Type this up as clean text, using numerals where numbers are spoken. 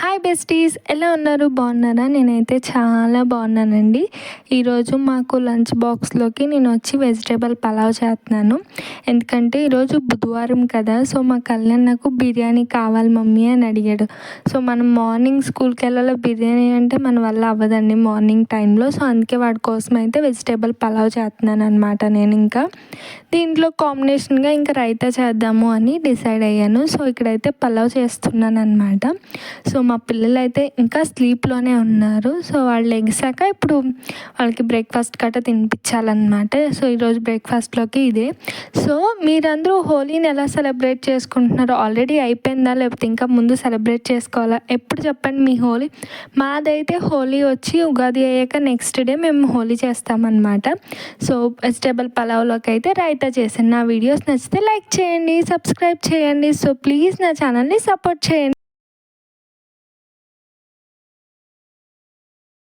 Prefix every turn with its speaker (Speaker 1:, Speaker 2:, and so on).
Speaker 1: Hi besties, ఎలా ఉన్నారు? బాగున్నారా? నేనైతే చాలా బాగున్నానండి. ఈరోజు మాకు లంచ్ బాక్స్లోకి నేను వచ్చి వెజిటేబుల్ పలావ్ చేస్తున్నాను. ఎందుకంటే ఈరోజు బుధవారం కదా, సో మా కళ్యాణ్ నాకు బిర్యానీ కావాలి మమ్మీ అని అడిగాడు. సో మనం మార్నింగ్ స్కూల్కి వెళ్ళాలి, బిర్యానీ అంటే మన వల్ల అవ్వదండి మార్నింగ్ టైంలో. సో అందుకే వాడి కోసం అయితే వెజిటేబుల్ పలావ్ చేస్తున్నాను అనమాట. నేను ఇంకా దీంట్లో కాంబినేషన్గా ఇంకా రైతా చేద్దాము అని డిసైడ్ అయ్యాను. సో ఇక్కడైతే పలావ్ చేస్తున్నాను అనమాట. సో మా పిల్లలు అయితే ఇంకా స్లీప్లోనే ఉన్నారు. సో వాళ్ళు లెగిసాక ఇప్పుడు వాళ్ళకి బ్రేక్ఫాస్ట్ గట్రా తినిపించాలన్నమాట. సో ఈరోజు బ్రేక్ఫాస్ట్లోకి ఇదే. సో మీరందరూ హోలీని ఎలా సెలబ్రేట్ చేసుకుంటున్నారు? ఆల్రెడీ అయిపోయిందా, లేకపోతే ఇంకా ముందు సెలబ్రేట్ చేసుకోవాలా? ఎప్పుడు చెప్పండి మీ హోలీ. మాదైతే హోలీ వచ్చి ఉగాది అయ్యాక నెక్స్ట్ డే మేము హోలీ చేస్తామన్నమాట. సో వెజిటేబుల్ పలావ్లోకి అయితే రైతా చేశాను. నా వీడియోస్ నచ్చితే లైక్ చేయండి, సబ్స్క్రైబ్ చేయండి. సో ప్లీజ్ నా ఛానల్ని సపోర్ట్ చేయండి.